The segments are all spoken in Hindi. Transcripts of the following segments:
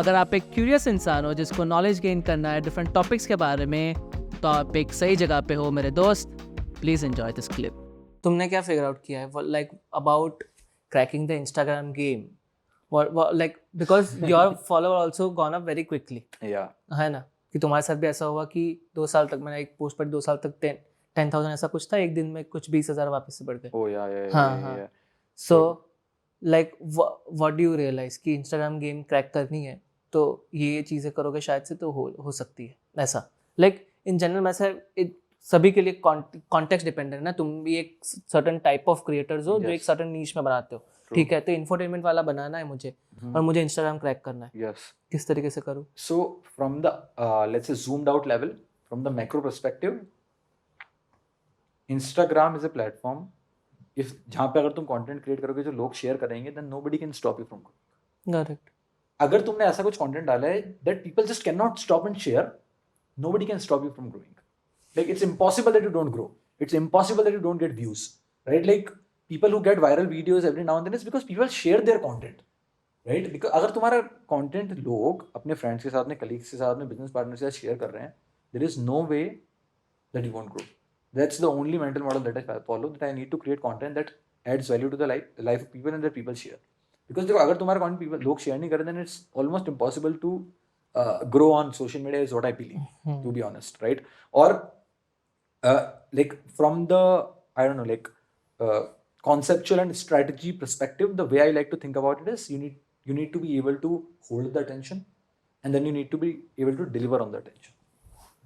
अगर आप एक क्यूरियस इंसान हो जिसको नॉलेज गेन करना है डिफरेंट टॉपिक्स के बारे में, तो आप एक सही जगह पे हो मेरे दोस्त. Please enjoy this clip. तुमने क्या फिगर आउट किया है like about cracking the Instagram game? Like because your follower also gone up very quickly, है ना? कि तुम्हारे साथ भी ऐसा हुआ कि 2 साल तक, मैंने एक पोस्ट पर 2 साल तक 10,000 ऐसा कुछ था, एक दिन में कुछ 20,000 वापस से बढ़ गए. हाँ. So like what do you realise कि इंस्टाग्राम गेम क्रैक करनी है तो ये चीज़ें करोगे शायद से तो हो सकती है ऐसा. लाइक इन जनरल वैसे सभी के लिए कॉन्टेक्स्ट डिपेंडेंट है ना. तुम भी एक सर्टन टाइप ऑफ क्रिएटर्स हो जो एक सर्टन नीश में बनाते हो, ठीक है? तो इंफोटेनमेंट वाला बनाना है मुझे और मुझे इंस्टाग्राम क्रैक करना है. Yes. किस तरीके से करूँ? So from the let's say zoomed out level, from the macro perspective, Instagram is a platform. If जहाँ पे अगर तुम कंटेंट क्रिएट करोगे जो लोग शेयर करेंगे, then nobody can stop you from growing. Correct. अगर तुमने ऐसा कुछ कंटेंट डाला है that people just cannot stop and share, nobody can stop you from growing. Like it's impossible that you don't grow. It's impossible that you don't get views, right? Like people who get viral videos every now and then is because people share their content. Right because अगर तुम्हारा कंटेंट लोग अपने फ्रेंड्स के साथ, अपने कलीग्स के साथ, अपने बिजनेस पार्टनर के साथ शेयर कर रहे हैं, there is no way that you won't grow. That's the only mental model that I follow, that I need to create content that adds value to the life of people and that people share. Because देखो, अगर तुम्हारा कंटेंट पीपल लोग शेयर नहीं कर रहे, then it's almost impossible to grow on social media, is what I believe, to be honest, right? और like from the I don't know, like conceptual and strategy perspective, the way I like to think about it is you need to be able to hold the attention, and then you need to be able to deliver on the attention,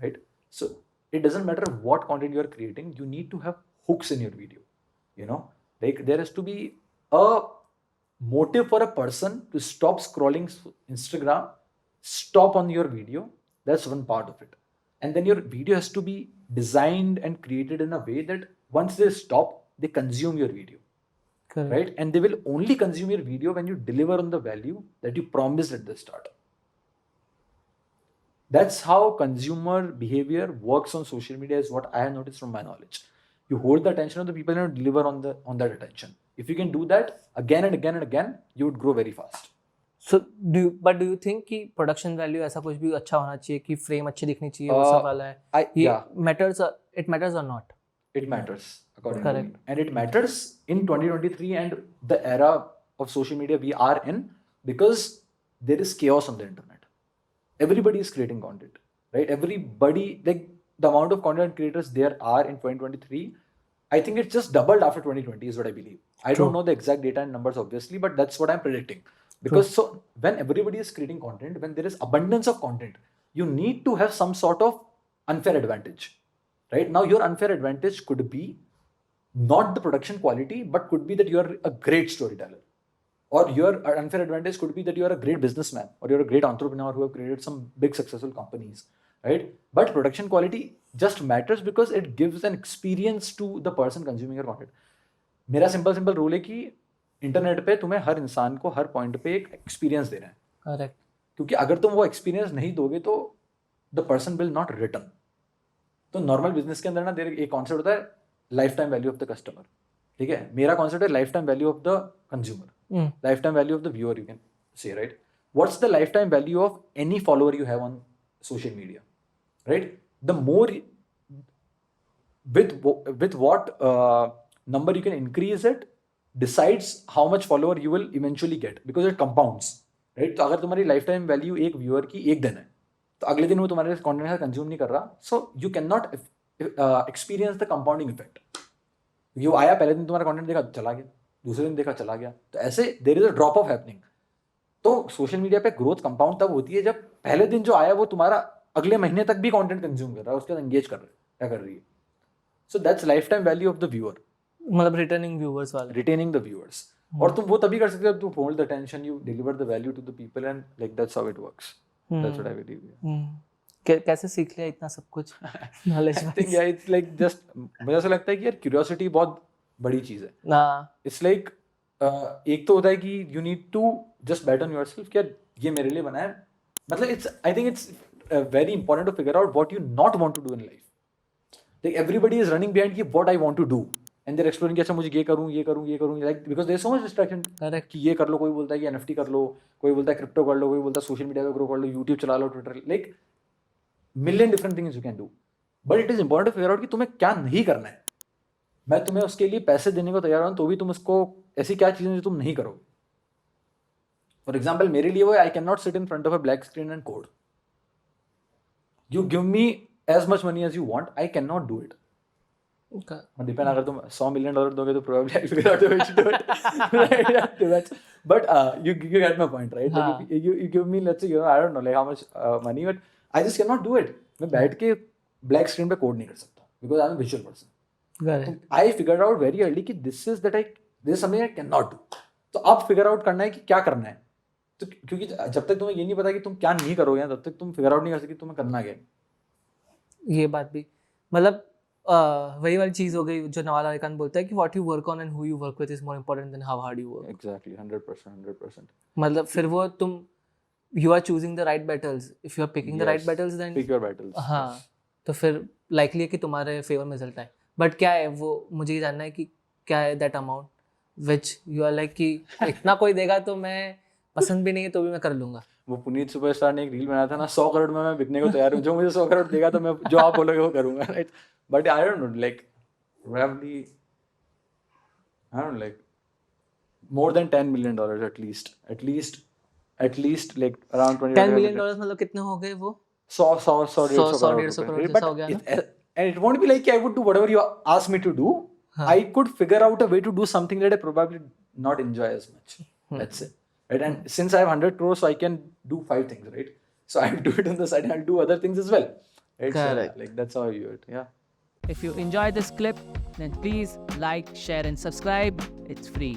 right? So it doesn't matter what content you are creating, you need to have hooks in your video, you know, like there has to be a motive for a person to stop scrolling Instagram, stop on your video. That's one part of it. And then your video has to be designed and created in a way that once they stop, they consume your video. Correct. Right? And they will only consume your video when you deliver on the value that you promised at the start. That's how consumer behavior works on social media, is what I have noticed from my knowledge. You hold the attention of the people and deliver on that attention. If you can do that again and again and again, you would grow very fast. So do you think कि प्रोडक्शन वैल्यू ऐसा कुछ भी अच्छा होना चाहिए कि फ्रेम अच्छी दिखनी चाहिए, वो सब वाला है? ये matters, it matters or not? It matters according to me. And it matters in 2023 and the era of social media we are in, because there is chaos on the internet. Everybody is creating content, right? Everybody, like the amount of content creators there are in 2023, I think it's just doubled after 2020 is what I believe. I don't know the exact data and numbers obviously, but that's what I'm predicting. Because so when everybody is creating content, when there is abundance of content, you need to have some sort of unfair advantage, right? Now your unfair advantage could be not the production quality, but could be that you are a great storyteller, or your unfair advantage could be that you are a great businessman, or you're a great entrepreneur who have created some big successful companies, right? But production quality just matters because it gives an experience to the person consuming your content. मेरा सिंपल रूल है कि इंटरनेट पे तुम्हें हर इंसान को हर पॉइंट पे एक एक्सपीरियंस देना है. करेक्ट. क्योंकि अगर तुम वो एक्सपीरियंस नहीं दोगे तो the person will not return. तो नॉर्मल बिजनेस के अंदर ना एक कॉन्सेप्ट होता है life time value of the customer, ठीक है? मेरा कॉन्सेप्ट है life time value of the consumer, life time value of the viewer, you can say, right? What's the life time value of any follower you have on social media, right? The more with what number you can increase it decides how much follower you will eventually get, because it compounds, right? तो अगर तुम्हारी लाइफ टाइम वैल्यू एक व्यूअर की एक दिन है, तो अगले दिन वो तुम्हारे कंटेंट का कंज्यूम नहीं कर रहा, so you can not experience the compounding effect. ये आया, पहले दिन तुम्हारा कंटेंट देखा चला गया, दूसरे दिन देखा चला गया, तो ऐसे there is a drop off happening. तो सोशल मीडिया पे ग्रोथ कंपाउंड तब होती है जब पहले दिन जो आया वो तुम्हारा अगले महीने तक भी कंटेंट कंज्यूम कर रहा है, उसके साथ एंगेज कर रही है. So that's lifetime value of the viewer, मतलब रिटर्निंग व्यूअर्स वाला, रिटेनिंग द व्यूअर्स. और तुम वो तभी कर सकते हो जब तुम hold the attention, you deliver the value to the people, and like that's how it works. That's what I believe. कैसे सीख लिया इतना सब कुछ नॉलेज? आई थिंक यार इट्स लाइक जस्ट, मुझे ऐसा लगता है कि यार क्यूरियोसिटी बहुत बड़ी चीज है. इट्स लाइक एक तो होता है कि you need to just bet on yourself कि यार ये मेरे लिए बना है. मतलब it's, I think it's very important to figure out what you not want to do in life. Like everybody is running behind what I want to do, and they're exploring कि अच्छा मुझे ये करूँ like because there's so much distraction Correct. कि ये कर लो, कोई बोलता है कि NFT कर लो, कोई बोलता है क्रिप्टो कर लो, कोई बोलता है सोशल मीडिया पे ग्रो कर लो, यूट्यूब चला लो, Twitter, like million different things you can do, but it is important to figure out कि तुम्हें क्या नहीं करना है. मैं तुम्हें उसके लिए पैसे देने को तैयार हूँ तो भी तुम उसको ऐसी क्या चीजें जो तुम नहीं करो. फॉर एग्जाम्पल मेरे लिए वो I can not sit in front of a black screen and code. You give me as much money as you want, I can not do it. Depend, अगर तुम $100 million दोगे तो probably I'll figure out a way to do it. But you get my point, right? Like you give me, let's say, I don't know like how much money, but I just cannot do it. मैं बैठ के ब्लैक स्क्रीन पे कोड नहीं कर सकता because I'm a visual person. I figured out very early कि this is something I cannot do. तो अब figure out करना है कि क्या करना है. तो क्योंकि जब तक तुम्हें ये नहीं पता कि तुम क्या नहीं करोगे तब तक तुम figure out नहीं कर सकते तुम्हें करना क्या है. ये बात भी मतलब वही वाली चीज हो गई जो नवाला अलीखान बोलता है कि what you work on and who you work with is more important than how hard you work. Exactly, 100%. मतलब फिर वो तुम you are choosing the right battles. If you are picking the right battles, then pick your battles. हाँ, तो फिर likely है कि तुम्हारे फेवर में रिजल्ट आए. बट क्या है वो, मुझे ये जानना है कि क्या है that amount which you are like कि इतना कोई देगा तो मैं पसंद भी नहीं है तो भी मैं कर लूंगा. वो पुनीत सुपरस्टार ने एक रील बनाया था ना, 100 करोड़ में मैं बिकने को तैयार हूँ, जो मुझे 100 करोड़ देगा तो मैं जो आप बोलोगे वो करूंगा, right. But I don't know like probably I don't know like more than $10 million at least like around $10 million मतलब कितने हो गए वो? 100-150 करोड़ जैसा हो गया ना. And it won't be like I would do whatever you ask me to do. I could figure out a way to do something that I probably not enjoy as much. That's it. Right? And since I have 100 crores, so I can do 5 things, right? So I'll do it on the side and I'll do other things as well. Right? Correct. So, like that's how I view it. Yeah. If you enjoyed this clip, then please like, share and subscribe. It's free.